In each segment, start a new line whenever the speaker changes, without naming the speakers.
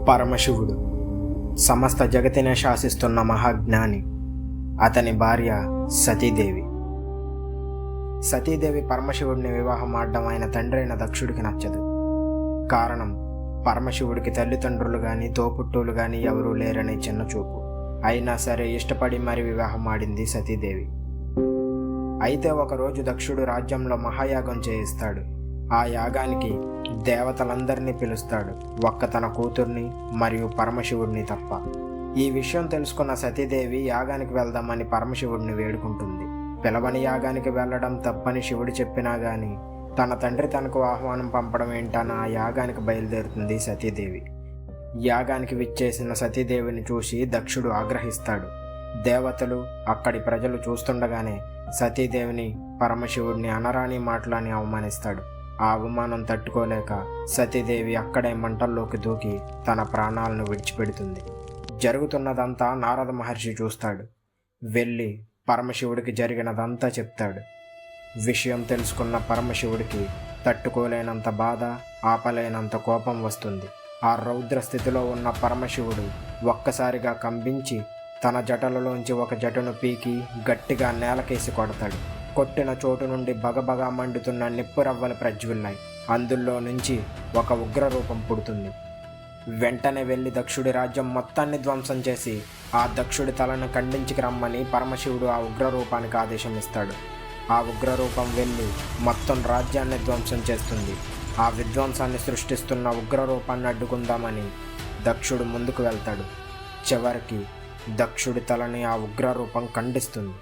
పరమశివుడు సమస్త జగతిని శాసిస్తున్న మహాజ్ఞాని. అతని భార్య సతీదేవి. సతీదేవి పరమశివుడిని వివాహం ఆడడం ఆయన తండ్రి అయిన దక్షుడికి నచ్చదు. కారణం, పరమశివుడికి తల్లిదండ్రులు కానీ తోపుట్టులు కానీ ఎవరూ లేరనే చిన్న చూపు. అయినా సరే ఇష్టపడి మరి వివాహం ఆడింది సతీదేవి. అయితే ఒకరోజు దక్షుడు రాజ్యంలో మహాయాగం చేయిస్తాడు. ఆ యాగానికి దేవతలందరినీ పిలుస్తాడు, ఒక్క తన కూతుర్ని మరియు పరమశివుడిని తప్ప. ఈ విషయం తెలుసుకున్న సతీదేవి యాగానికి వెళ్దామని పరమశివుడిని వేడుకుంటుంది. పిలవని యాగానికి వెళ్ళడం తప్పని శివుడు చెప్పినా గాని తన తండ్రి తనకు ఆహ్వానం పంపడం ఏంటని ఆ యాగానికి బయలుదేరుతుంది సతీదేవి. యాగానికి విచ్చేసిన సతీదేవిని చూసి దక్షుడు ఆగ్రహిస్తాడు. దేవతలు, అక్కడి ప్రజలు చూస్తుండగానే సతీదేవిని, పరమశివుడిని అనరాని మాటలని అవమానిస్తాడు. ఆ అవమానం తట్టుకోలేక సతీదేవి అక్కడే మంటల్లోకి దూకి తన ప్రాణాలను విడిచిపెడుతుంది. జరుగుతున్నదంతా నారద మహర్షి చూస్తాడు. వెళ్ళి పరమశివుడికి జరిగినదంతా చెప్తాడు. విషయం తెలుసుకున్న పరమశివుడికి తట్టుకోలేనంత బాధ, ఆపలేనంత కోపం వస్తుంది. ఆ రౌద్ర స్థితిలో ఉన్న పరమశివుడు ఒక్కసారిగా కంపించి తన జటలలోంచి ఒక జటను పీకి గట్టిగా నేలకేసి కొడతాడు. కొట్టిన చోటు నుండి బగబగా మండుతున్న నిప్పురవ్వలు ప్రజ్వల్లాయి. అందులో నుంచి ఒక ఉగ్రరూపం పుడుతుంది. వెంటనే వెళ్ళి దక్షుడి రాజ్యం మొత్తాన్ని ధ్వంసం చేసి ఆ దక్షుడి తలను ఖండించుకు రమ్మని పరమశివుడు ఆ ఉగ్రరూపానికి ఆదేశం ఇస్తాడు. ఆ ఉగ్రరూపం వెళ్ళి మొత్తం రాజ్యాన్ని ధ్వంసం చేస్తుంది. ఆ విధ్వంసాన్ని సృష్టిస్తున్న ఉగ్రరూపాన్ని అడ్డుకుందామని దక్షుడు ముందుకు వెళ్తాడు. చివరికి దక్షుడి తలని ఆ ఉగ్రరూపం ఖండిస్తుంది.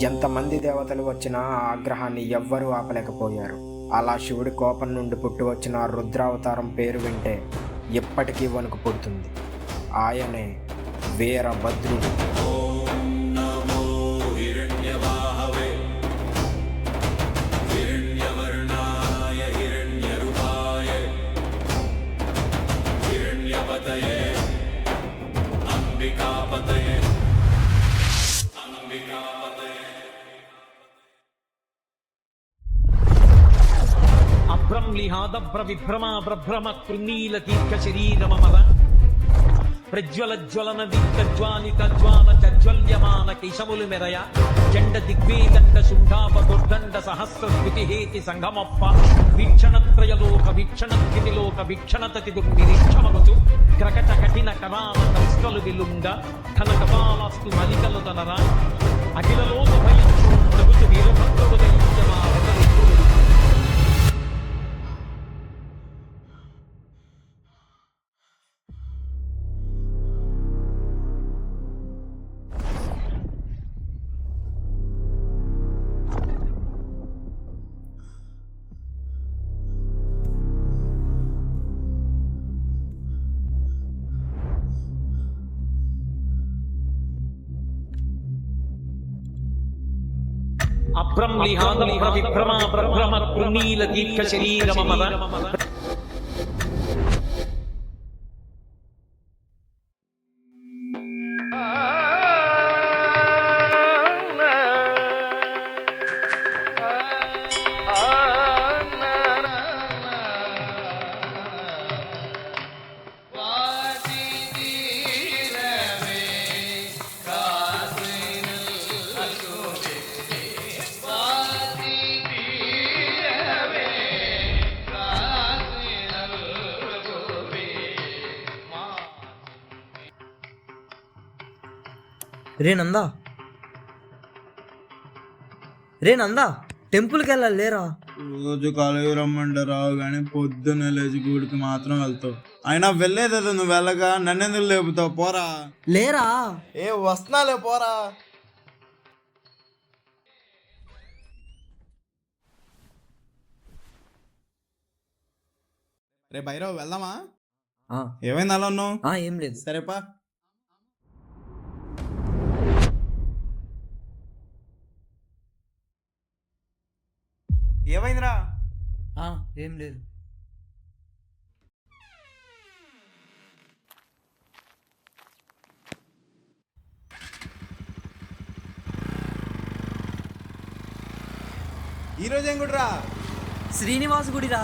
ఎంతమంది దేవతలు వచ్చినా ఆ ఆగ్రహాన్ని ఎవ్వరూ ఆపలేకపోయారు. అలా శివుడి కోపం నుండి పుట్టి వచ్చిన రుద్రావతారం పేరు వింటే ఎప్పటికీ వణుకు పుడుతుంది. ఆయనే వీరభద్రుడు.
అభ్రంలిహాదభ్ర విభ్రమా భ్రభ్రమ కృణీల దీర్ఘ శరీరమమద ప్రజ్వల జ్వలన దిగ్గజ్వాలిత జ్వాల జజ్వల్యమాన కేశములు మెరయ జండ దిగ్వేదండ శుంఠాప దుర్దండ సహస్ర స్మృతిహేతి సంగమప్ప వీక్షణత్రయలోక వీక్షణ స్థితిలోక వీక్షణతతి దుర్నిరీక్షమగుచు క్రకట కఠిన కరాల కవిష్టలు విలుంగ ఘన కపాలస్తు మలికలు తనరా అఖిలలోక భయం నగుచు వీరభద్రుడు దయించమా అభ్రంలిహాదభ్ర విభ్రమా భ్రభ్రమ కృణీల దీర్ఘ శరీరమమద
రే నందా టెంపుల్కి వెళ్ళాలి లేరా?
రోజు కాలేజీ రమ్మంటే రావు కానీ పొద్దున్న లేచి గుడికి మాత్రం వెళ్తావు. అయినా వెళ్ళేదేదో నువ్వు వెళ్ళగా నన్నెందుకు లేపుతావు? పోరా.
లేరా?
వస్తున్నాలే పోరా. రే భైరవ్ వెళ్దామా? ఏమైంది అలా ఉన్నావు?
ఏం లేదు.
సరేపా. ఏమైందిరా?
ఏం లేదు.
ఈరోజు ఏం గుడిరా?
శ్రీనివాస గుడిరా.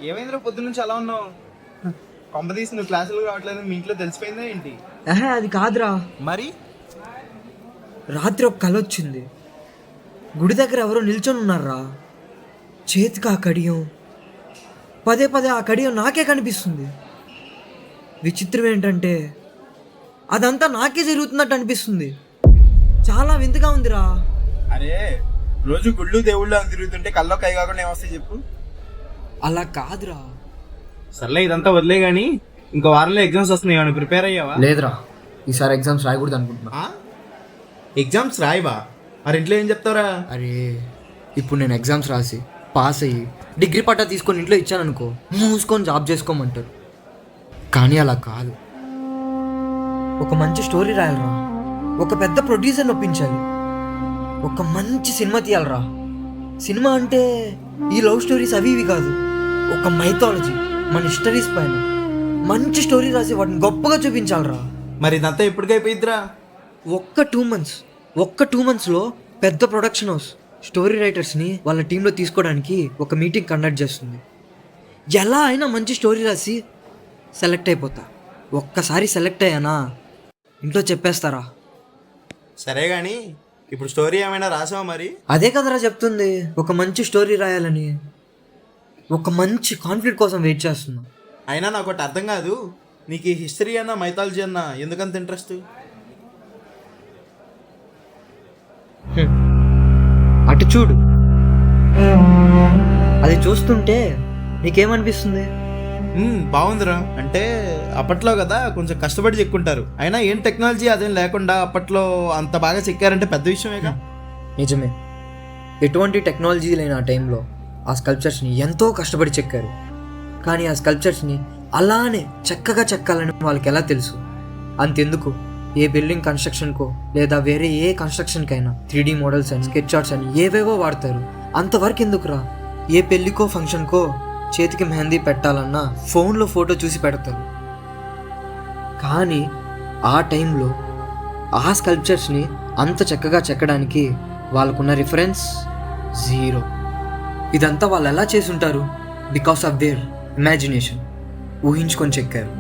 ఏమైందిరా పొద్దు నుంచి అలా ఉన్నావు? కొంప తీసి నువ్వు క్లాసులు రావట్లేదు మీ ఇంట్లో తెలిసిపోయిందా ఏంటి?
అది కాదురా,
మరి
రాత్రి ఒక కల వచ్చింది. గుడి దగ్గర ఎవరో నిల్చొని ఉన్నారా, చేతికి ఆ కడియం, పదే పదే ఆ కడియం నాకే కనిపిస్తుంది. విచిత్రం ఏంటంటే అదంతా నాకే జరుగుతున్నట్టు అనిపిస్తుంది. చాలా వింతగా ఉందిరా.
అరే రోజు గుళ్ళు దేవుళ్ళు అని తిరుగుతుంటే కల్లో కై కాకుండా ఏమొస్తాయి చెప్పు?
అలా కాదురా.
సర్లే ఇదంతా వదిలే గానీ ఇంకో వారంలో ఎగ్జామ్స్ వస్తున్నాయి, ప్రిపేర్ అయ్యావా?
లేదురా, ఈసారి ఎగ్జామ్స్ రాయకూడదు అనుకుంటున్నా.
ఎగ్జామ్స్ రాయవా? మరి ఇంట్లో ఏం చెప్తారా?
అరే ఇప్పుడు నేను ఎగ్జామ్స్ రాసి పాస్ అయ్యి డిగ్రీ పట్టా తీసుకొని ఇంట్లో ఇచ్చాననుకో, మూసుకొని జాబ్ చేసుకోమంటారు. కానీ అలా కాదు. ఒక మంచి స్టోరీ రాయాలరా, ఒక పెద్ద ప్రొడ్యూసర్ని ఒప్పించాలి, ఒక మంచి సినిమా తీయాలరా. సినిమా అంటే ఈ లవ్ స్టోరీస్ అవి ఇవి కాదు, ఒక మైథాలజీ, మన హిస్టరీస్ పైన మంచి స్టోరీ రాసి వాటిని గొప్పగా చూపించాలరా.
మరి ఇదంతా ఎప్పటికైపోయిద్దిరా?
ఒక్క 2 మంత్స్లో పెద్ద ప్రొడక్షన్ హౌస్ స్టోరీ రైటర్స్ని వాళ్ళ టీంలో తీసుకోవడానికి ఒక మీటింగ్ కండక్ట్ చేస్తుంది. ఎలా అయినా మంచి స్టోరీ రాసి సెలెక్ట్ అయిపోతా. ఒక్కసారి సెలెక్ట్ అయ్యానా ఇంట్లో చెప్పేస్తారా.
సరే గాని ఇప్పుడు స్టోరీ ఏమైనా రాసావా మరి?
అదే కదరా చెప్తుంది, ఒక మంచి స్టోరీ రాయాలని, ఒక మంచి కాన్ఫ్లిక్ట్ కోసం వెయిట్ చేస్తున్నా.
అయినా నాకు ఒకటి అర్థం కాదు, నీకు ఈ హిస్టరీ అన్న మైథాలజీ అన్న ఎందుకంత ఇంట్రెస్ట్?
అటు చూడు, అది చూస్తుంటే నీకేమనిపిస్తుంది?
బాగుందిరా. అంటే అప్పట్లో కదా కొంచెం కష్టపడి చెక్కుంటారు, అయినా ఏం టెక్నాలజీ అదేం లేకుండా అప్పట్లో అంత బాగా చెక్కారంటే పెద్ద విషయమేగా.
నిజమే, ఎటువంటి టెక్నాలజీ లేని ఆ టైంలో ఆ స్కల్ప్చర్స్ని ఎంతో కష్టపడి చెక్కారు. కానీ ఆ స్కల్ప్చర్స్ని అలానే చక్కగా చెక్కాలని వాళ్ళకి ఎలా తెలుసు? అంతెందుకు, ఏ బిల్డింగ్ కన్స్ట్రక్షన్కో లేదా వేరే ఏ కన్స్ట్రక్షన్కైనా 3D మోడల్స్ అని, స్కెచ్ ఆర్ట్స్ అని ఏవేవో వాడతారు. అంతవరకు ఎందుకురా? ఏ పెళ్ళికో ఫంక్షన్కో చేతికి మెహందీ పెట్టాలన్నా ఫోన్లో ఫోటో చూసి పెడతారు. కానీ ఆ టైంలో ఆ స్కల్ప్చర్స్ని అంత చక్కగా చెక్కడానికి వాళ్ళకున్న రిఫరెన్స్ జీరో. ఇదంతా వాళ్ళు ఎలా చేసి ఉంటారు? బికాస్ ఆఫ్ దేర్ ఇమాజినేషన్, ఊహించుకొని చెక్కారు.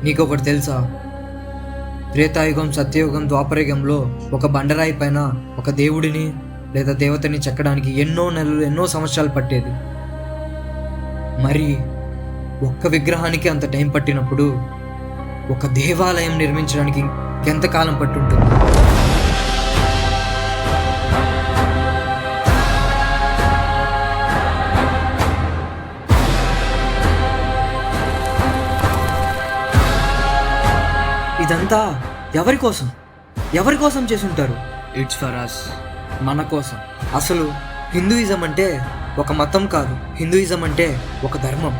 నీకొకటి తెలుసా? త్రేతాయుగం, సత్యయుగం, ద్వాపరయుగంలో ఒక బండరాయి పైన ఒక దేవుడిని లేదా దేవతని చెక్కడానికి ఎన్నో నెలలు, ఎన్నో సంవత్సరాలు పట్టేది. మరి ఒక్క విగ్రహానికి అంత టైం పట్టినప్పుడు ఒక దేవాలయం నిర్మించడానికి ఎంతకాలం పట్టుంటుంది? ఇదంతా ఎవరి కోసం చేసి ఉంటారు? ఇట్స్ ఫర్ అస్, మన కోసం. అసలు హిందూయిజం అంటే ఒక మతం కాదు, హిందూయిజం అంటే ఒక ధర్మం.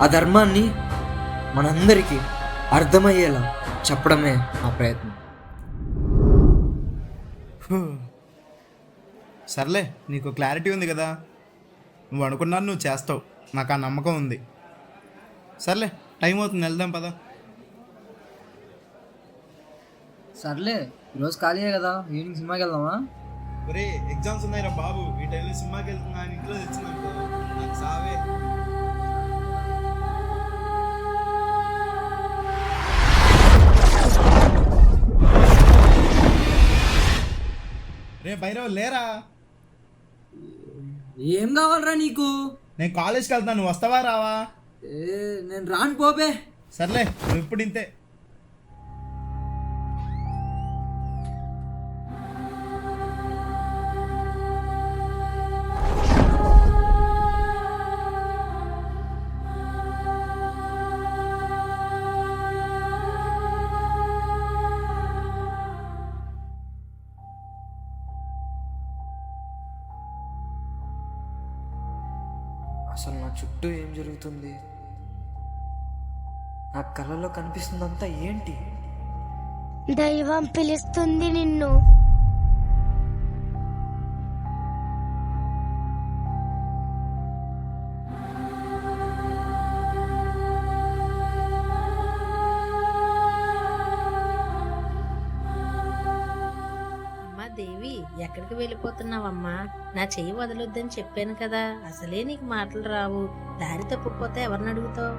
ఆ ధర్మాన్ని మనందరికీ అర్థమయ్యేలా చెప్పడమే ఆ ప్రయత్నం.
సర్లే, నీకు క్లారిటీ ఉంది కదా, నువ్వు అనుకున్నాను నువ్వు చేస్తావు, నాకు ఆ నమ్మకం ఉంది. సర్లే, టైం అవుతుంది, వెళ్దాం పదా.
సర్లే, ఈరోజు ఖాళీయే కదా, ఈవినింగ్ సినిమాకి వెళ్దామా?
ఒరే ఎగ్జామ్స్ ఉన్నాయిరా బాబు, ఈ టైంలో సినిమాకి వెళ్తున్నా అని ఇంట్లో తెచ్చినాను నాకు సావే. రే భైరవ్ లేరా?
ఏం కావాలరా నీకు?
నేను కాలేజ్కి వెళ్తాను, నువ్వు వస్తావా రావా?
నేను రాను పోపే.
సర్లే, నువ్వు ఇప్పుడు ఇంతే.
అసలు నా చుట్టూ ఏం జరుగుతుంది? నా కళ్ళలో కనిపిస్తుందంతా ఏంటి?
దైవం పిలుస్తుంది నిన్ను.
అమ్మా దేవి, ఎక్కడికి వెళ్ళిపోతున్నావమ్మా? నా చెయ్యి వదలొద్దని చెప్పాను కదా. అసలే నీకు మాటలు రావు. దారి తప్పిపోతే ఎవరిని అడుగుతావు?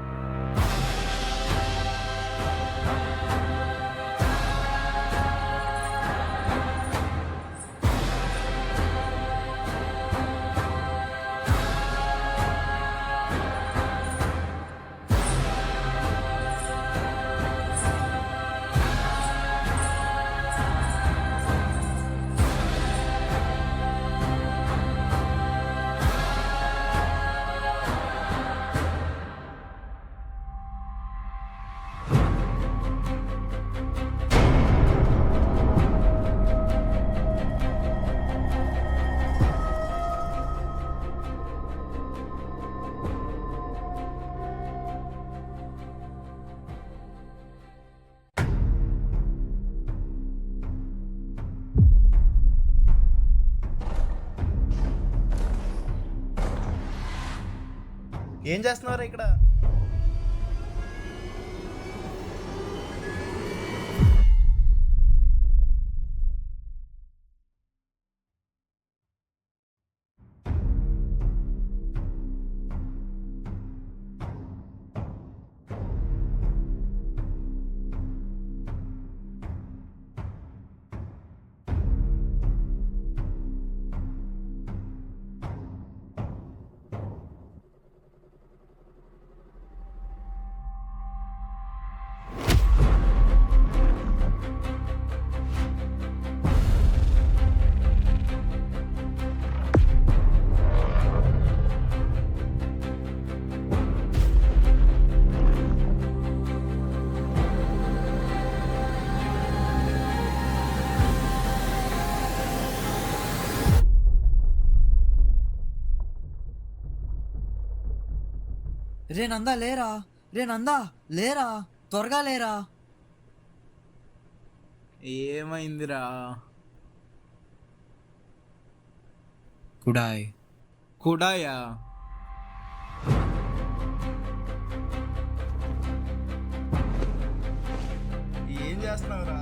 ఏం చేస్తున్నారా ఇక్కడ?
రే నందా లేరా, రే నందా లేరా, త్వరగా లేరా.
ఏమైందిరా?
కుడాయ్
కుడాయా? ఏం చేస్తున్నావురా?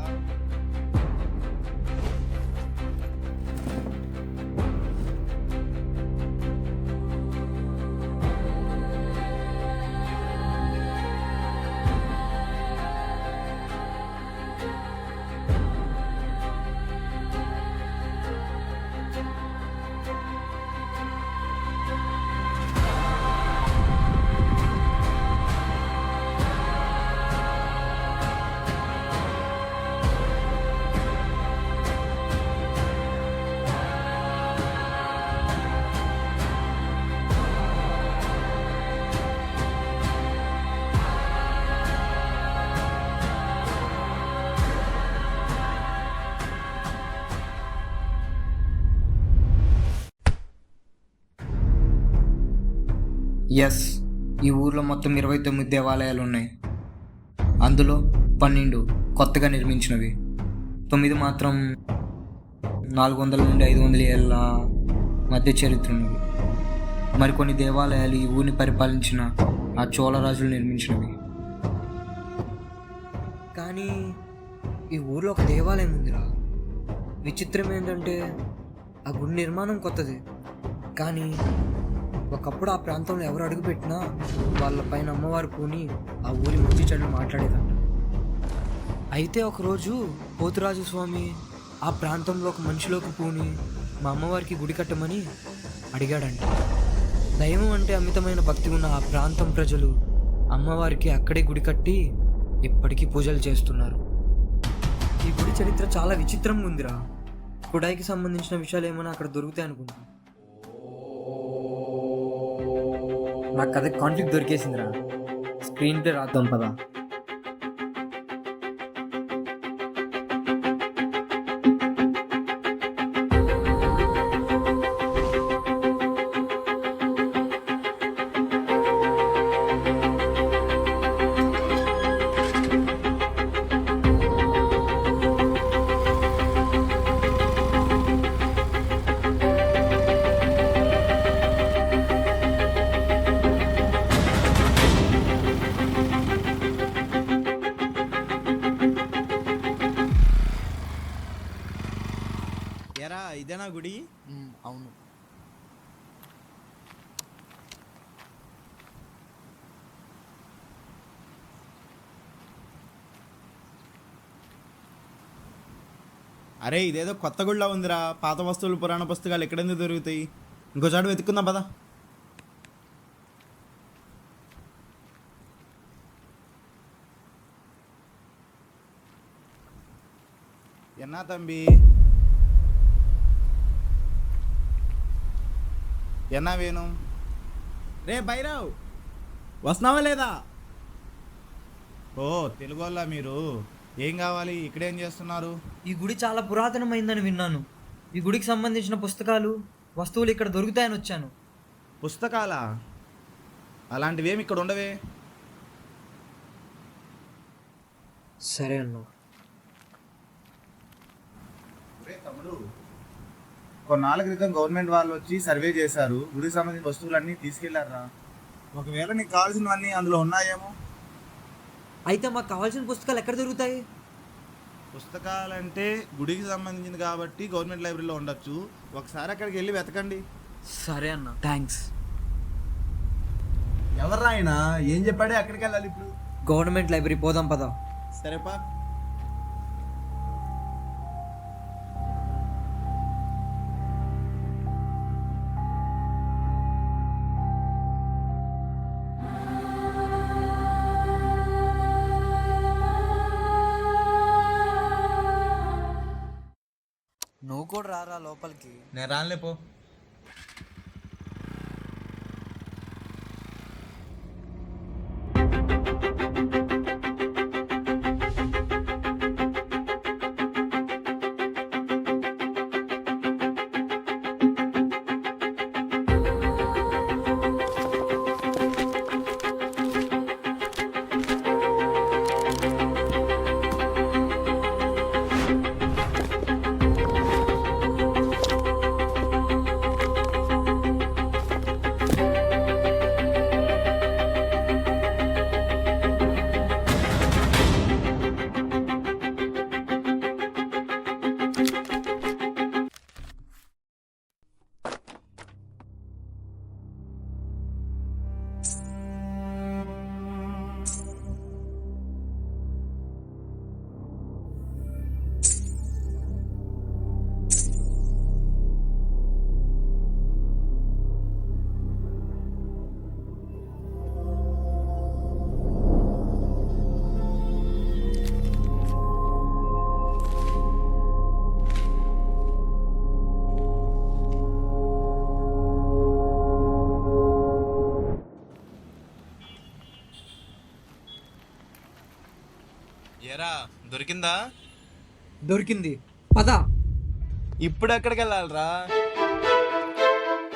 ఎస్, ఈ ఊర్లో మొత్తం 29 దేవాలయాలు ఉన్నాయి. అందులో 12 కొత్తగా నిర్మించినవి, 9 మాత్రం 400 నుండి 500 ఏళ్ళ మధ్య చరిత్ర ఉన్నవి. మరికొన్ని దేవాలయాలు ఈ ఊరిని పరిపాలించిన ఆ చోళరాజులు నిర్మించినవి. కానీ ఈ ఊర్లో ఒక దేవాలయం ఉందిరా. విచిత్రం ఏంటంటే ఆ గుడి నిర్మాణం కొత్తది, కానీ ఒకప్పుడు ఆ ప్రాంతంలో ఎవరు అడుగుపెట్టినా వాళ్ళ పైన అమ్మవారు పూని ఆ ఊరి మంచి చెడులు మాట్లాడేదంట. అయితే ఒకరోజు పోతురాజు స్వామి ఆ ప్రాంతంలో ఒక మనిషిలోకి పూని మా అమ్మవారికి గుడి కట్టమని అడిగాడంట. దైవం అంటే అమితమైన భక్తి ఉన్న ఆ ప్రాంతం ప్రజలు అమ్మవారికి అక్కడే గుడి కట్టి ఇప్పటికీ పూజలు చేస్తున్నారు. ఈ గుడి చరిత్ర చాలా విచిత్రంగా ఉందిరా. కుడాయికి సంబంధించిన విషయాలు ఏమైనా అక్కడ దొరుకుతాయి అనుకుంటా. నాకు కథ కాన్ఫ్లిక్ట్ దొరికేసిందిరా. స్క్రీన్ ప్లే రాద్దాం పదా.
ఇదేనా గుడి?
అవును.
అరే ఇదేదో కొత్త గుడిలా ఉందిరా. పాత వస్తువులు పురాణ పుస్తకాలు ఎక్కడెందుకు దొరుకుతాయి? ఇంకోసారి వెతుక్కుందాం పదా. ఎన్నా తంబి, ఎన్నా వేణు, రే భైరవ్ వస్తున్నావా లేదా? ఓ తెలుగు వాళ్ళ మీరు? ఏం కావాలి? ఇక్కడేం చేస్తున్నారు?
ఈ గుడి చాలా పురాతనమైందని విన్నాను. ఈ గుడికి సంబంధించిన పుస్తకాలు, వస్తువులు ఇక్కడ దొరుకుతాయని వచ్చాను.
పుస్తకాలా? అలాంటివేమి ఇక్కడ ఉండవే.
సరే అన్న.
తమ్ముడు, కొన్నాళ్ళ క్రితం గవర్నమెంట్ వాళ్ళు వచ్చి సర్వే చేశారు. గుడికి సంబంధించిన వస్తువులన్నీ తీసుకెళ్లారా. ఒకవేళ నీకు కావాల్సినవన్నీ అందులో ఉన్నాయేమో.
అయితే మాకు కావాల్సిన పుస్తకాలు ఎక్కడ దొరుకుతాయి?
పుస్తకాలంటే గుడికి సంబంధించింది కాబట్టి గవర్నమెంట్ లైబ్రరీలో ఉండొచ్చు. ఒకసారి అక్కడికి వెళ్ళి వెతకండి.
సరే అన్న, థ్యాంక్స్.
ఎవర్రా ఆయన? ఏం చెప్పాడే? అక్కడికి వెళ్ళాలి ఇప్పుడు.
గవర్నమెంట్ లైబ్రరీ పోదాం పదా.
సరేపా.
నువ్వు కూడా రారా లోపలికి.
నేను రానులే పో. ఏరా దొరికిందా?
దొరికింది, పదా.
ఇప్పుడు ఎక్కడికి వెళ్ళాలరా?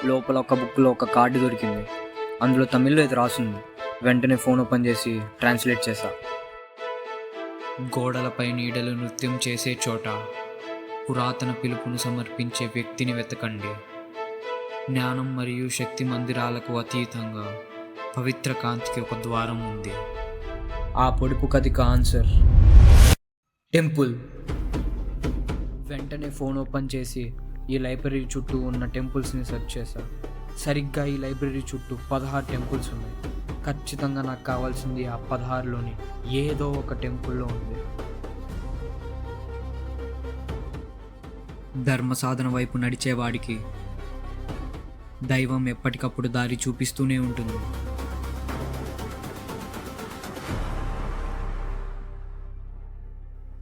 లోపల ఒక బుక్లో ఒక కార్డు దొరికింది. అందులో తమిళ్లో ఇది రాసింది. వెంటనే ఫోన్ ఓపెన్ చేసి ట్రాన్స్లేట్ చేశా.
గోడలపై నీడలు నృత్యం చేసే చోట పురాతన పిలుపును సమర్పించే వ్యక్తిని వెతకండి. జ్ఞానం మరియు శక్తి మందిరాలకు అతీతంగా పవిత్ర కాంతికి ఒక ద్వారం ఉంది.
ఆ పొడుపు కథకి ఆన్సర్ టెంపుల్. వెంటనే ఫోన్ ఓపెన్ చేసి ఈ లైబ్రరీ చుట్టూ ఉన్న టెంపుల్స్ని సెర్చ్ చేశా. సరిగ్గా ఈ లైబ్రరీ చుట్టూ 16 టెంపుల్స్ ఉన్నాయి. ఖచ్చితంగా నాకు కావాల్సింది ఆ 16లోని ఏదో ఒక టెంపుల్లో ఉంది.
ధర్మ సాధన వైపు నడిచేవాడికి దైవం ఎప్పటికప్పుడు దారి చూపిస్తూనే ఉంటుంది.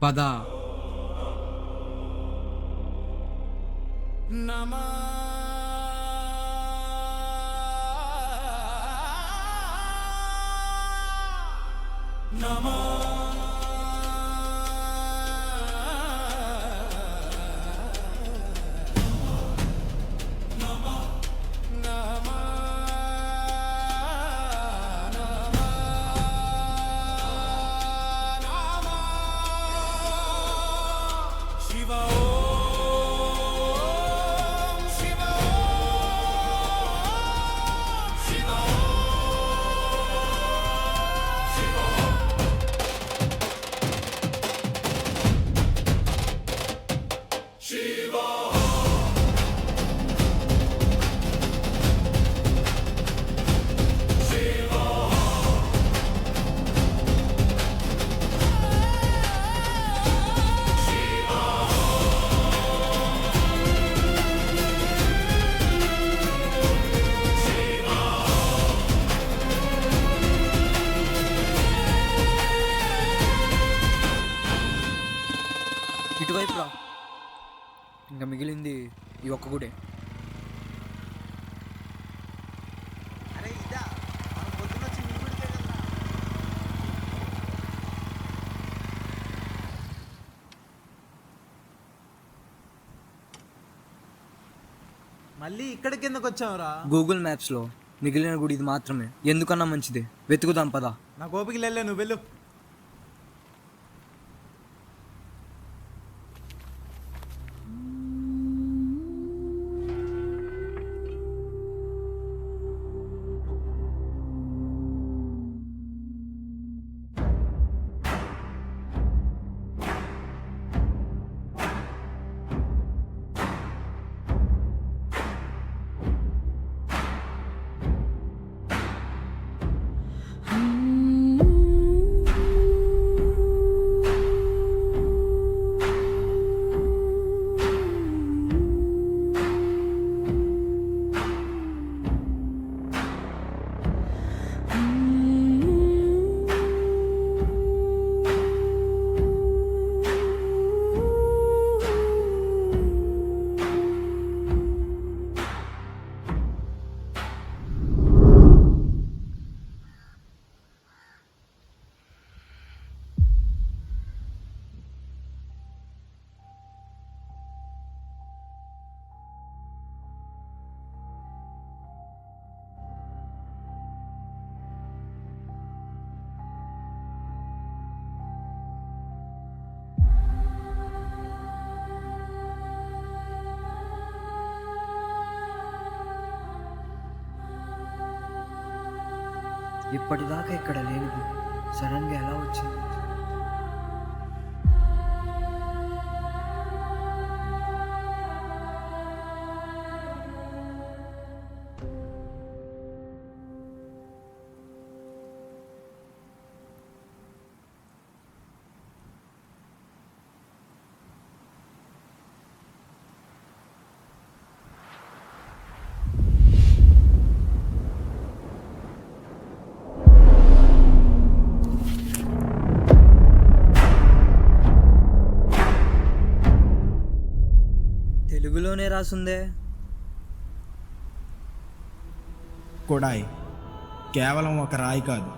పద.
ఇటువైపు రా. ఇంకా మిగిలింది ఈ ఒక్క గుడే.
అరే ఇదా మనం పొద్దున్న వచ్చి నిలబడితే కదా. మళ్ళీ ఇక్కడికి ఎందుకు వచ్చావురా?
గూగుల్ మ్యాప్స్లో మిగిలిన గుడి ఇది మాత్రమే. ఎందుకన్నా మంచిది, వెతుకుదాం పదా.
నా గోపికి వెళ్ళే, నువ్వు వెళ్ళు.
ఇప్పటిదాకా ఇక్కడ లేనిది సడన్గా ఎలా వచ్చింది? తెలుగులోనే రాసుందే.
కొడాయి కేవలం ఒక రాయి కాదు,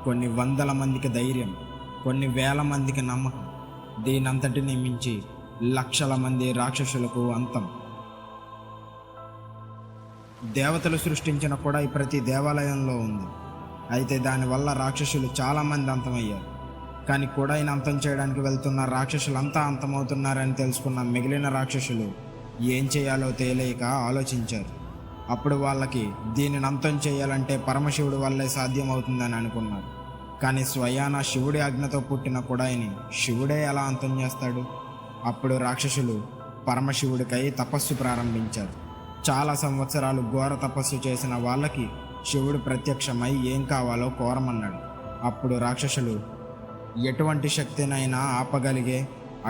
కొన్ని వందల మందికి ధైర్యం, కొన్ని వేల మందికి నమ్మకం, దీనంతటిని మించి లక్షల మంది రాక్షసులకు అంతం. దేవతలు సృష్టించిన కొడాయి ప్రతి దేవాలయంలో ఉంది. అయితే దానివల్ల రాక్షసులు చాలామంది అంతమయ్యారు. కానీ కొడాయిని అంతం చేయడానికి వెళ్తున్న రాక్షసులంతా అంతమవుతున్నారని తెలుసుకున్న మిగిలిన రాక్షసులు ఏం చేయాలో తెలియక ఆలోచించారు. అప్పుడు వాళ్ళకి దీనిని అంతం చేయాలంటే పరమశివుడి వల్లే సాధ్యమవుతుందని అనుకున్నారు. కానీ స్వయాన శివుడి ఆజ్ఞతో పుట్టిన కొడాయిని శివుడే ఎలా అంతం చేస్తాడు? అప్పుడు రాక్షసులు పరమశివుడికై తపస్సు ప్రారంభించారు. చాలా సంవత్సరాలు ఘోర తపస్సు చేసిన వాళ్ళకి శివుడు ప్రత్యక్షమై ఏం కావాలో కోరమన్నాడు. అప్పుడు రాక్షసులు ఎటువంటి శక్తినైనా ఆపగలిగే,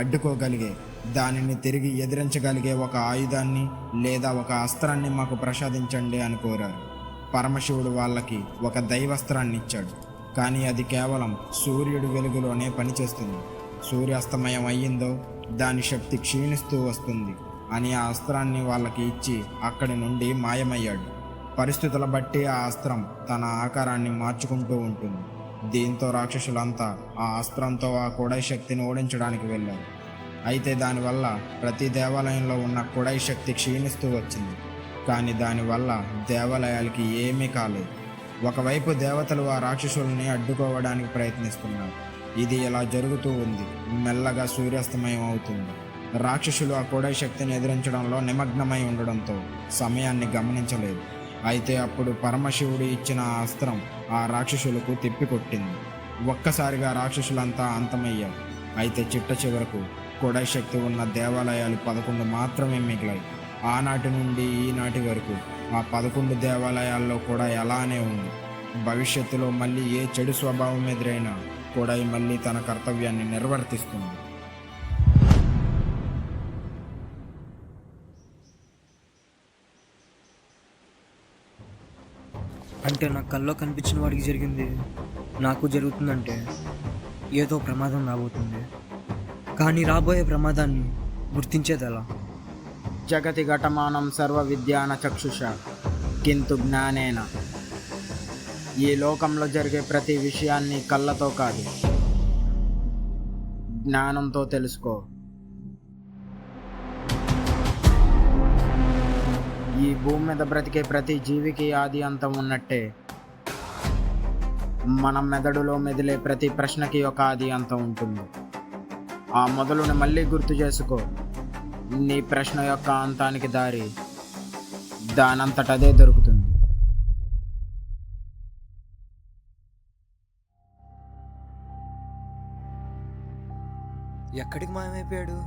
అడ్డుకోగలిగే, దానిని తిరిగి ఎదిరించగలిగే ఒక ఆయుధాన్ని లేదా ఒక అస్త్రాన్ని మాకు ప్రసాదించండి అని కోరారు. పరమశివుడు వాళ్ళకి ఒక దైవస్త్రాన్ని ఇచ్చాడు. కానీ అది కేవలం సూర్యుడి వెలుగులోనే పనిచేస్తుంది. సూర్యాస్తమయం అయ్యిందో దాని శక్తి క్షీణిస్తూ వస్తుంది అని ఆ అస్త్రాన్ని వాళ్ళకి ఇచ్చి అక్కడి నుండి మాయమయ్యాడు. పరిస్థితుల బట్టి ఆ అస్త్రం తన ఆకారాన్ని మార్చుకుంటూ ఉంటుంది. దీంతో రాక్షసులంతా ఆ అస్త్రంతో ఆ కొడాయి శక్తిని ఓడించడానికి వెళ్ళారు. అయితే దానివల్ల ప్రతి దేవాలయంలో ఉన్న కొడాయి శక్తి క్షీణిస్తూ వచ్చింది. కానీ దానివల్ల దేవాలయాలకి ఏమీ కాలేదు. ఒకవైపు దేవతలు ఆ రాక్షసుల్ని అడ్డుకోవడానికి ప్రయత్నిస్తున్నారు. ఇది ఇలా జరుగుతూ ఉంది. మెల్లగా సూర్యాస్తమయం అవుతుంది. రాక్షసులు ఆ కొడాయి శక్తిని ఎదిరించడంలో నిమగ్నమై ఉండడంతో సమయాన్ని గమనించలేదు. అయితే అప్పుడు పరమశివుడు ఇచ్చిన ఆ అస్త్రం ఆ రాక్షసులకు తిప్పికొట్టింది. ఒక్కసారిగా రాక్షసులంతా అంతమయ్యారు. అయితే చిట్ట చివరకు కొడాయి శక్తి ఉన్న దేవాలయాలు 11 మాత్రమే మిగిలాయి. ఆనాటి నుండి ఈనాటి వరకు ఆ 11 దేవాలయాల్లో కూడా అలానే ఉంది. భవిష్యత్తులో మళ్ళీ ఏ చెడు స్వభావం ఎదురైనా కొడాయి మళ్ళీ తన కర్తవ్యాన్ని నిర్వర్తిస్తుంది.
అంటే నా కల్లో కనిపించిన వాడికి జరిగింది నాకు జరుగుతుందంటే ఏదో ప్రమాదం రాబోతుంది. కానీ రాబోయే ప్రమాదాన్ని గుర్తించేది ఎలా?
జగతి ఘటమానం సర్వ విద్యాన చక్షుష కింతు జ్ఞానేన. ఈ లోకంలో జరిగే ప్రతి విషయాన్ని కళ్ళతో కాదు, జ్ఞానంతో తెలుసుకో. ఈ భూమి మీద బ్రతికే ప్రతి జీవికి ఆది అంతం ఉన్నట్టే మన మెదడులో మెదిలే ప్రతి ప్రశ్నకి ఒక ఆది అంతం ఉంటుంది. ఆ మొదలుని మళ్ళీ గుర్తు చేసుకో. నీ ప్రశ్న యొక్క అంతానికి దారి దానంతటదే దొరుకుతుంది.
ఎక్కడికి మాయమైపోయాడు?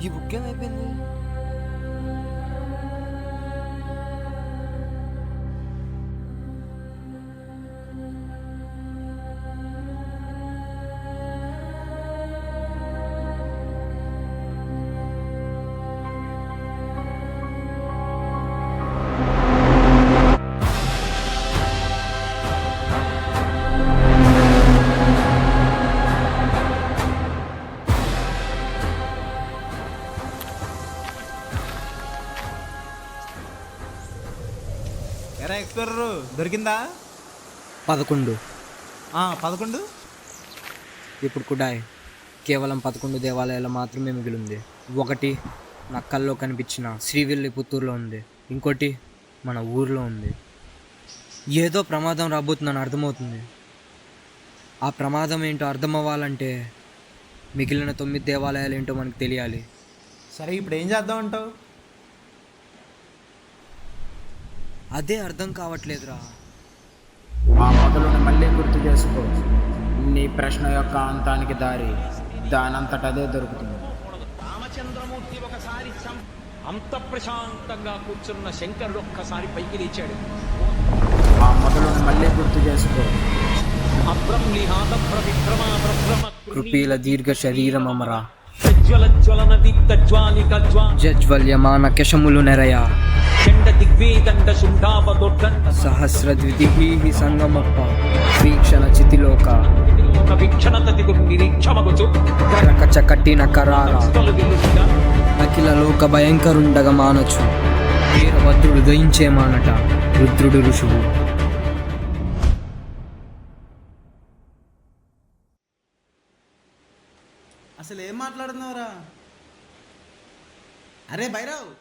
ఈ బుక్ ఏమైపోయింది?
ఎరా ఎక్స్ప్లోరరు దొరికిందా?
11.
11.
ఇప్పుడు కుడాయ్ కేవలం 11 దేవాలయాలు మాత్రమే మిగిలింది. ఒకటి నా కల్లో కనిపించిన శ్రీవిల్లిపుత్తూరులో ఉంది, ఇంకోటి మన ఊర్లో ఉంది. ఏదో ప్రమాదం రాబోతుందని అర్థమవుతుంది. ఆ ప్రమాదం ఏంటో అర్థం అవ్వాలంటే మిగిలిన 9 దేవాలయాలు ఏంటో మనకు తెలియాలి.
సరే ఇప్పుడు ఏం చేద్దాం అంటావు?
అదే అర్థం కావట్లేదురా.
ఆ మొదలుని మళ్ళీ గుర్తు చేసుకో. నీ ప్రశ్న యొక్క అంతానికి దారి దానంతటదే దొరుకుతుంది.
రామచంద్రమూర్తి ఒకసారి అంత ప్రశాంతంగా కూర్చున్న శంకరుడు ఒక్కసారి పైకి లేచాడు.
ఆ మొదలుని మళ్ళీ గుర్తు చేసుకో.
అబ్రహ్మలిహాద ప్రవిభ్రమా బ్రహ్మ
కృపీల దీర్ఘ శరీరమమరా
ప్రజ్వల జ్వలన దీప్త జ్వాలిక
జజ్వల్యమాన కేశములు నెరయ
చండ దిగ్వేదండ శుంఠావదొడ్డండ
సహస్ర ద్విదిహి సంగమప్ప వీక్షణ చితిలోక
ఒక వీక్షణత దిగు నిరీక్షమగుచు
కచ కట్టిన కరార
వెలుగుగా
అఖిల లోక భయంకరుండగ మానచు వీరభద్రుడు దయించే మానట రుద్రుడు ఋషువు.
అసలు ఏం మాట్లాడుతున్నావురా? అరే భైరవ్,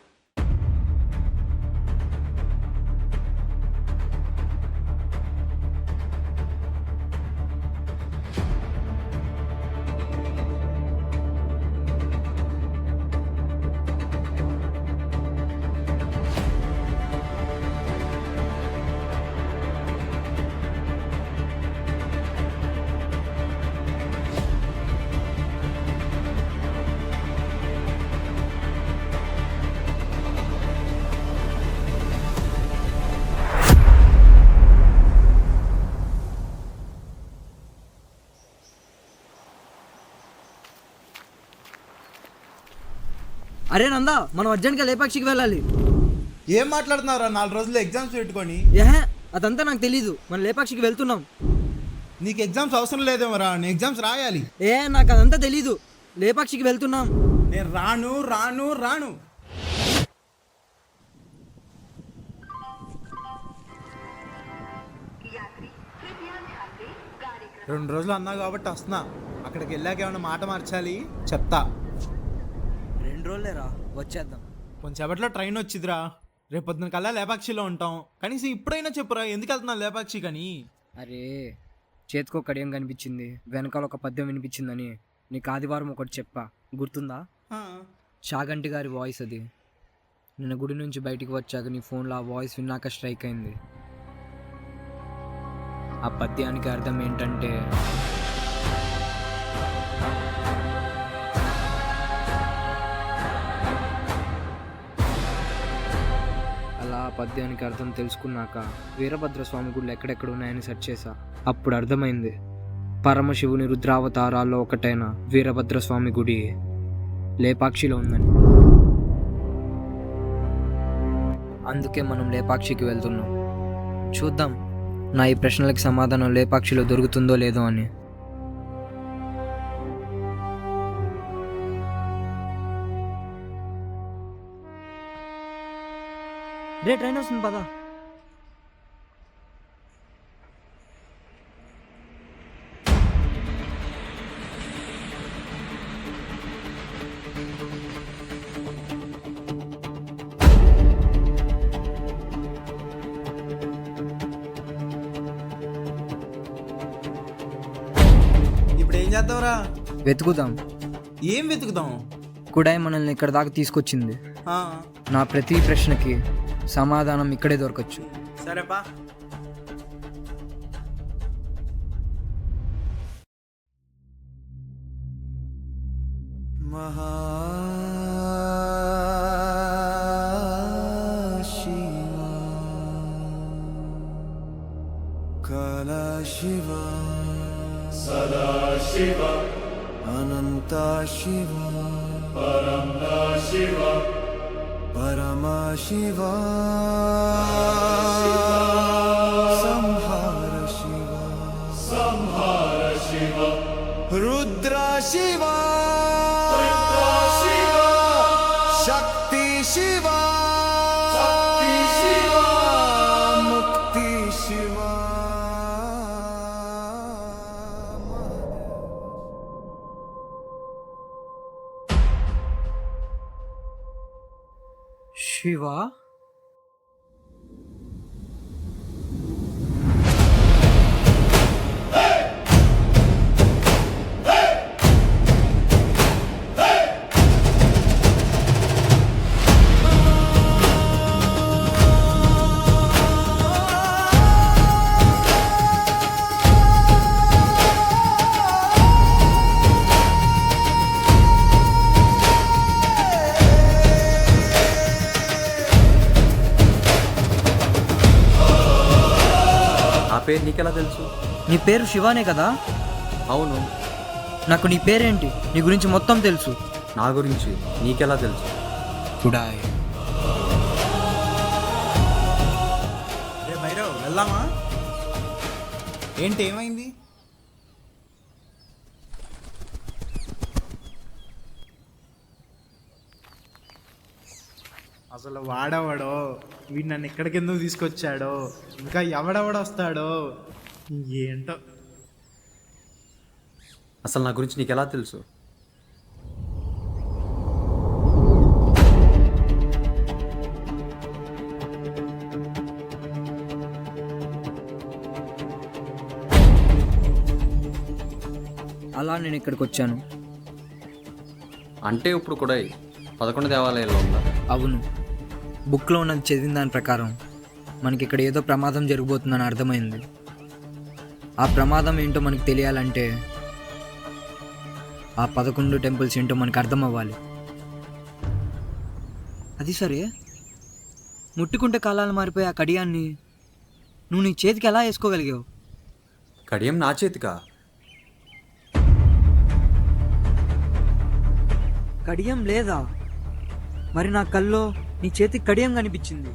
అరే నందా, మనం అర్జెంట్గా లేపాక్షికి వెళ్ళాలి.
ఏం మాట్లాడుతున్నావురా? 4 రోజులు ఎగ్జామ్స్ పెట్టుకొని.
ఏహే, అదంతా నాకు తెలీదు. మనం లేపాక్షికి వెళ్తున్నాం.
నీకు ఎగ్జామ్స్ అవసరం లేదేమోరా, నేను ఎగ్జామ్స్ రాయాలి.
నాకు అదంతా తెలీదు. లేపాక్షికి వెళ్తున్నాం.
నేను రాను రాను రాను. రెండు రోజులు అన్నావు కాబట్టి వస్తున్నా. అక్కడికి వెళ్ళాక ఏమైనా మాట మార్చాలి చెప్తా.
2 రోజులేరా, వచ్చేద్దాం.
కొంచెంసేపట్లో ట్రైన్ వచ్చిందిరా. రేపొద్దున కల్లా లేపాక్షిలో ఉంటాం. కనీసం ఇప్పుడైనా చెప్పురా, ఎందుకు వెళ్తున్నా లేపాక్షి కానీ?
అరే, చేతికో కడియం కనిపించింది, వెనకాల ఒక పద్యం వినిపించిందని నీకు ఆదివారం ఒకటి చెప్పా, గుర్తుందా? చాగంటి గారి వాయిస్ అది. నిన్న గుడి నుంచి బయటికి వచ్చాక నీ ఫోన్లో ఆ వాయిస్ విన్నాక స్ట్రైక్ అయింది. ఆ పద్యానికి అర్థం ఏంటంటే, అలా పద్యానికి అర్థం తెలుసుకున్నాక వీరభద్రస్వామి గుళ్ళు ఎక్కడెక్కడ ఉన్నాయని సెర్చ్ చేశా. అప్పుడు అర్థమైంది, పరమశివుని రుద్రావతారాల్లో ఒకటైన వీరభద్రస్వామి గుడి లేపాక్షిలో ఉందని. అందుకే మనం లేపాక్షికి వెళ్తున్నాం. చూద్దాం నా ఈ ప్రశ్నలకు సమాధానం లేపాక్షిలో దొరుకుతుందో లేదో అని. రే ట్రైన్ వస్తుంది పదా.
ఇప్పుడు ఏం చేద్దాంరా?
వెతుకుదాం.
ఏం వెతుకుదాం?
కుడాయి మనల్ని ఇక్కడ దాకా తీసుకొచ్చింది.
ఆ,
నా ప్రతి ప్రశ్నకి సమాధానం ఇక్కడే దొరకచ్చు.
సరేపా.
శివ,
పేరు నీకెలా తెలుసు?
నీ పేరు శివానే కదా?
అవును.
నాకు నీ పేరేంటి, నీ గురించి మొత్తం తెలుసు.
నా గురించి నీకెలా తెలుసు?
కుడాయ్.
రే భైరవ్, వెళ్దామా? ఏంటి, ఏమైంది?
అసలు వాడవాడో, వీడు నన్ను ఎక్కడికి ఎందుకు తీసుకొచ్చాడో, ఇంకా ఎవడెవడొస్తాడో ఏంటో.
అసలు నా గురించి నీకెలా తెలుసు?
అలా నేను ఇక్కడికి వచ్చాను.
అంటే ఇప్పుడు కూడా 11 దేవాలయాల్లో ఉందా?
అవును. బుక్లో ఉన్నది చదివిన దాని ప్రకారం మనకి ఇక్కడ ఏదో ప్రమాదం జరగబోతుందని అర్థమైంది. ఆ ప్రమాదం ఏంటో మనకు తెలియాలంటే ఆ 11 టెంపుల్స్ ఏంటో మనకు అర్థం అవ్వాలి. అది సరే, ముట్టుకుంటే కాలాలు మారిపోయి ఆ కడియాన్ని నువ్వు నీ చేతికి ఎలా వేసుకోగలిగావు?
కడియం నా చేతికా?
కడియం లేదా? మరి నా కల్లో నీ చేతికి కడియం కనిపించింది.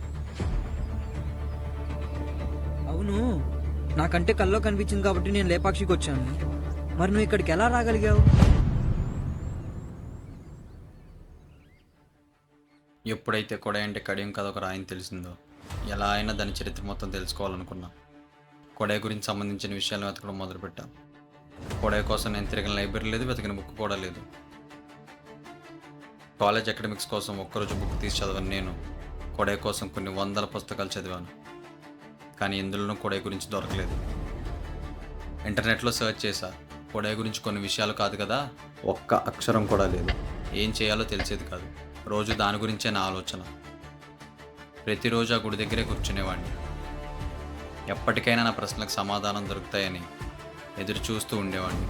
అవును, నాకంటే కల్లో కనిపించింది కాబట్టి నేను లేపాక్షికి వచ్చాను. మరి నువ్వు ఇక్కడికి ఎలా రాగలిగావు?
ఎప్పుడైతే కొడై అంటే కడియం కథ ఒక రాయని తెలిసిందో, ఎలా అయినా దాని చరిత్ర మొత్తం తెలుసుకోవాలనుకున్నా. కొడై గురించి సంబంధించిన విషయాలు వెతకడం మొదలుపెట్టాను. కొడై కోసం నేను తిరిగిన లైబ్రరీ లేదు, వెతికిన బుక్ కూడా లేదు. కాలేజ్ అకాడమిక్స్ కోసం ఒక్కరోజు బుక్ తీసి చదవని నేను కొడై కోసం కొన్ని వందల పుస్తకాలు చదివాను. కానీ ఇందులోనూ కొడై గురించి దొరకలేదు. ఇంటర్నెట్లో సెర్చ్ చేశా. కొడై గురించి కొన్ని విషయాలు కాదు కదా, ఒక్క అక్షరం కూడా లేదు. ఏం చేయాలో తెలిసేది కాదు. రోజు దాని గురించే నా ఆలోచన. ప్రతిరోజు ఆ గుడి దగ్గరే కూర్చునేవాడిని. ఎప్పటికైనా నా ప్రశ్నలకు సమాధానం దొరుకుతాయని ఎదురు చూస్తూ ఉండేవాడిని.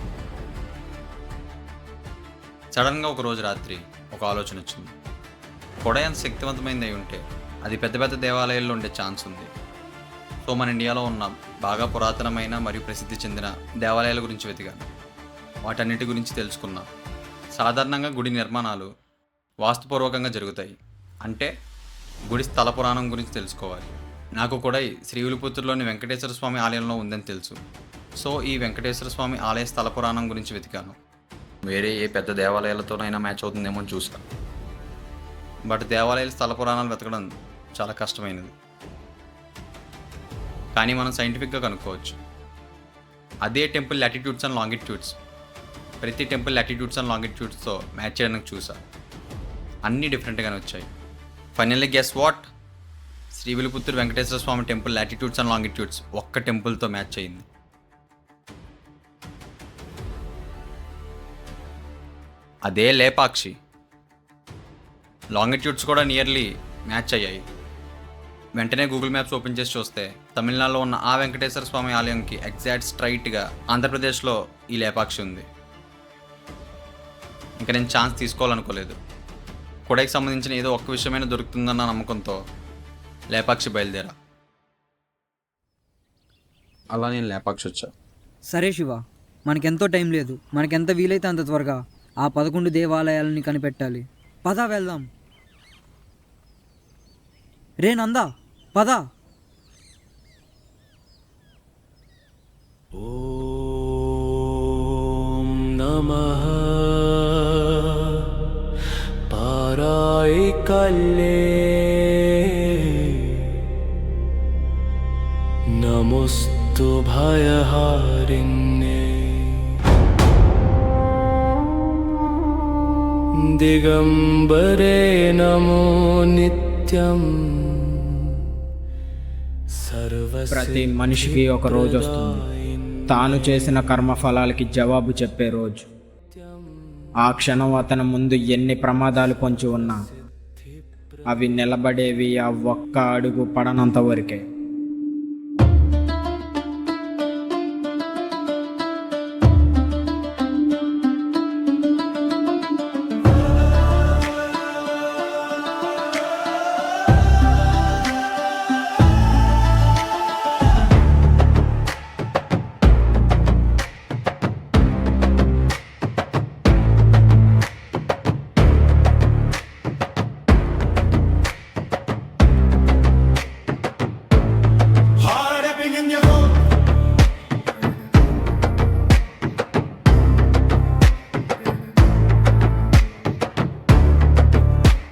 సడన్గా ఒకరోజు రాత్రి ఒక ఆలోచన వచ్చింది. కొడై అంత శక్తివంతమైంది అయి ఉంటే అది పెద్ద పెద్ద దేవాలయాల్లో ఉండే ఛాన్స్ ఉంది. సో మన ఇండియాలో ఉన్న బాగా పురాతనమైన మరియు ప్రసిద్ధి చెందిన దేవాలయాల గురించి వెతికాను. వాటన్నిటి గురించి తెలుసుకున్నాం. సాధారణంగా గుడి నిర్మాణాలు వాస్తుపూర్వకంగా జరుగుతాయి. అంటే గుడి స్థల పురాణం గురించి తెలుసుకోవాలి. నాకు కూడా శ్రీవిల్లిపుత్తూరులోని వెంకటేశ్వర స్వామి ఆలయంలో ఉందని తెలుసు. సో ఈ వెంకటేశ్వర స్వామి ఆలయ స్థల పురాణం గురించి వెతికాను. వేరే ఏ పెద్ద దేవాలయాలతోనైనా మ్యాచ్ అవుతుందేమో చూసాను. బట్ దేవాలయాల స్థల పురాణాలు వెతకడం చాలా కష్టమైనది. కానీ మనం సైంటిఫిక్గా కనుక్కోవచ్చు. అదే టెంపుల్ లాటిట్యూడ్స్ అండ్ లాంగిట్యూడ్స్, ప్రతి టెంపుల్ లాటిట్యూడ్స్ అండ్ లాంగిట్యూడ్స్తో మ్యాచ్ చేయడానికి చూసా. అన్నీ డిఫరెంట్గానే వచ్చాయి. Finally guess what? Srivilliputhur Venkateswara Swamy temple latitudes and longitudes ఒక్క టెంపుల్తో మ్యాచ్ అయింది. అదే లేపాక్షి. లాంగిట్యూడ్స్ కూడా నియర్లీ మ్యాచ్ అయ్యాయి. వెంటనే గూగుల్ మ్యాప్స్ ఓపెన్ చేసి చూస్తే తమిళనాడులో ఉన్న ఆ వెంకటేశ్వర స్వామి ఆలయంకి ఎగ్జాక్ట్ స్ట్రైట్గా ఆంధ్రప్రదేశ్లో ఈ లేపాక్షి ఉంది. ఇంకా నేను ఛాన్స్ తీసుకోవాలనుకోలేదు. కొడైకి సంబంధించిన ఏదో ఒక్క విషయమైనా దొరుకుతుందన్న నమ్మకంతో లేపాక్షి బయలుదేరా. అలా నేను లేపాక్షి వచ్చా.
సరే శివ, మనకెంతో టైం లేదు. మనకెంత వీలైతే అంత త్వరగా ఆ 11 దేవాలయాలని కనిపెట్టాలి. పద వెళ్దాం. రే నందా, పద.
ఓం నమః పారాయ కల్లే నమోస్తు భయహారిణ్యే దిగంబరే నమో నిత్యం.
ప్రతి మనిషికి ఒక రోజు వస్తుంది, తాను చేసిన కర్మఫలాలకి జవాబు చెప్పే రోజు. ఆ క్షణం అతని ముందు ఎన్ని ప్రమాదాలు పొంచి ఉన్నా అవి నిలబడేవి ఆ ఒక్క అడుగు పడనంత వరకే.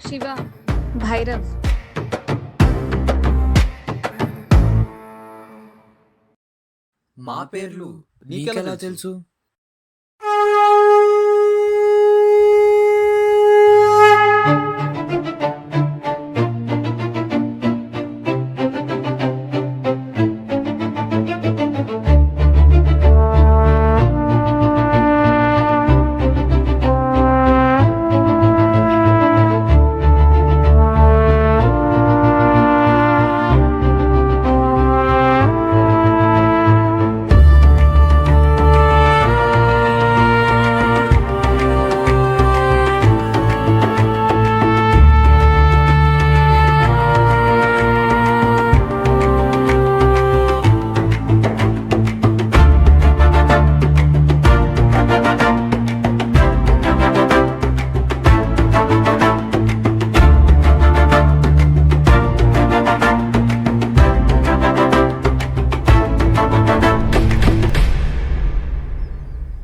శివ, భైరవ్,
మా పేర్లు నీకెలా తెలుసు?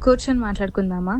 కూర్చొని మాట్లాడుకుందామా?